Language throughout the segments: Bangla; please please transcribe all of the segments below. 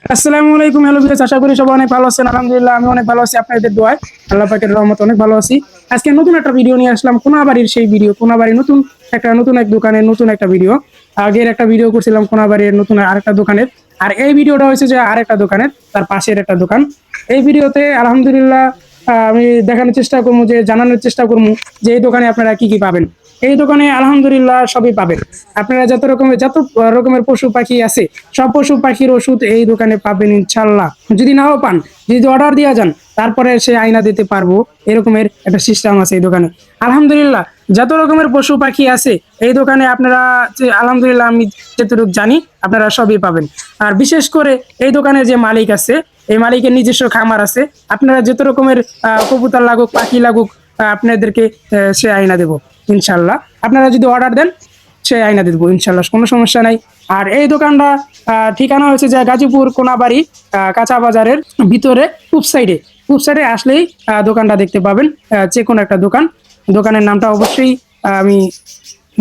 আসসালামু আলাইকুম। হ্যালো ভিউয়ার্স, আশা করি সবাই অনেক ভালো আছেন। আলহামদুলিল্লাহ আমি অনেক ভালো আছি, আপনাদের দোয়ায় আল্লাহ পাকের রহমতে অনেক ভালো আছি। আজকে নতুন একটা ভিডিও নিয়ে আসলাম, কোনাবাড়ির সেই ভিডিও। কোনাবাড়ির নতুন এক দোকানের নতুন একটা ভিডিও। আগের একটা ভিডিও করছিলাম কোনাবাড়ির নতুন আরেকটা দোকানের, আর এই ভিডিওটা হয়েছে যে আরেকটা দোকানের, তার পাশের একটা দোকান। এই ভিডিওতে আলহামদুলিল্লাহ আমি দেখানোর চেষ্টা করবো, যে জানানোর চেষ্টা করবো যে এই দোকানে আপনারা কি কি পাবেন। এই দোকানে আলহামদুলিল্লাহ সবই পাবেন। আপনারা যত রকমের পশু পাখি আছে, সব পশু পাখির ওষুধ এই দোকানে পাবেন ইনশাল্লাহ। যদি নাও পান, যদি অর্ডার দিয়ে যান, তারপরে সে আইনা দিতে পারবো, এরকমের একটা সিস্টেম আছে এই দোকানে। আলহামদুলিল্লাহ যত রকমের পশু পাখি আছে এই দোকানে আপনারা, আলহামদুলিল্লাহ আমি যতটুকু জানি আপনারা সবই পাবেন। আর বিশেষ করে এই দোকানের যে মালিক আছে, এই মালিকের নিজস্ব খামার আছে। আপনারা যত রকমের কবুতর লাগুক, পাখি লাগুক, আপনাদেরকে সে আইনা দেবো ইনশাল্লাহ। আপনারা যদি অর্ডার দেন, সে আইনা দেবো ইনশাল্লাহ, কোনো সমস্যা নাই। আর এই দোকানটা ঠিকানা হয়েছে যে গাজীপুর কোনাবাড়ি কাঁচা বাজারের ভিতরে পূব সাইডে আসলেই দোকানটা দেখতে পাবেন। যে কোনো একটা দোকানের নামটা অবশ্যই আমি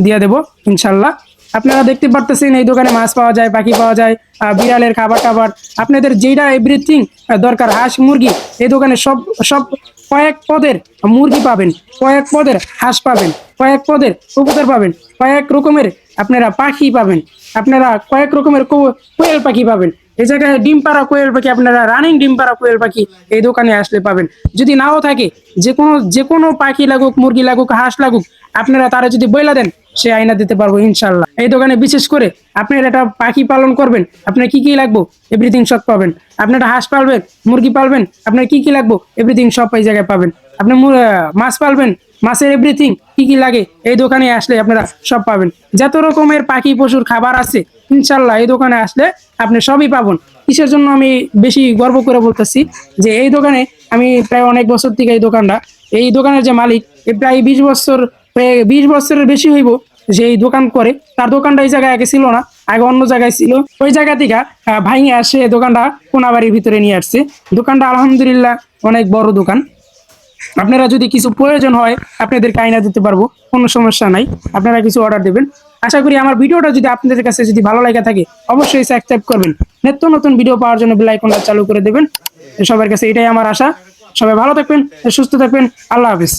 দিয়ে দেবো ইনশাল্লাহ। আপনারা দেখতে পারতেছেন এই দোকানে মাছ পাওয়া যায়, পাখি পাওয়া যায়, বিড়ালের খাবার টাবার, আপনাদের যেটা এভরিথিং দরকার, হাঁস মুরগি, এই দোকানে সব সব কয়েক পদের মুরগি পাবেন, কয়েক পদের হাঁস পাবেন, কয়েক পদের কবুতর পাবেন, কয়েক রকমের আপনারা পাখি পাবেন, আপনারা কয়েক রকমের কোয়েল পাখি পাবেন। এই জায়গায় ডিম পাড়া কোয়েল পাখি, আপনারা রানিং ডিম পাড়া কোয়েল পাখি এই দোকানে আসলে পাবেন। যদি নাও থাকে, যে কোনো পাখি লাগুক, মুরগি লাগুক, হাঁস লাগুক, আপনারা তারা যদি বইলা দেন, সে আইনা দিতে পারবো ইনশাল্লাহ। এই দোকানে বিশেষ করে আপনারা একটা পাখি পালন করবেন, আপনার কি কি লাগবে এভরিথিং সব পাবেন। আপনারা হাঁস পালবেন, মুরগি পালবেন, আপনার কি কি লাগবে এভরিথিং সব এই জায়গায় পাবেন। আপনি মাছ পালবেন, মাছের এভরিথিং কি কি লাগে এই দোকানে আসলে আপনারা সব পাবেন। যত রকমের পাখি পশুর খাবার আছে ইনশাল্লাহ এই দোকানে আসলে আপনি সবই পাবেন। কিসের জন্য আমি বেশি গর্ব করে বলতেছি, যে এই দোকানে আমি প্রায় অনেক বছর থেকে এই দোকানের যে মালিক, প্রায় 20 বছর, প্রায় 20 বছরের বেশি হইব যে এই দোকান করে। তার দোকানটা এই জায়গায় আগে ছিল না, আগে অন্য জায়গায় ছিল। ওই জায়গা থেকে ভাঙে আসে দোকানটা কোনাবাড়ির ভিতরে নিয়ে আসছে। দোকানটা আলহামদুলিল্লাহ অনেক বড় দোকান। আপনারা যদি কিছু প্রয়োজন হয় আপনাদেরকে আইনা দিতে পারবো, কোনো সমস্যা নাই। আপনারা কিছু অর্ডার দেবেন। আশা করি আমার ভিডিওটা যদি আপনাদের কাছে যদি ভালো লাগে থাকে, অবশ্যই সাবস্ক্রাইব করবেন। নিত্য নতুন ভিডিও পাওয়ার জন্য বেল আইকনটা চালু করে দেবেন। সবার কাছে এটাই আমার আশা। সবাই ভালো থাকবেন, সুস্থ থাকবেন। আল্লাহ হাফেজ।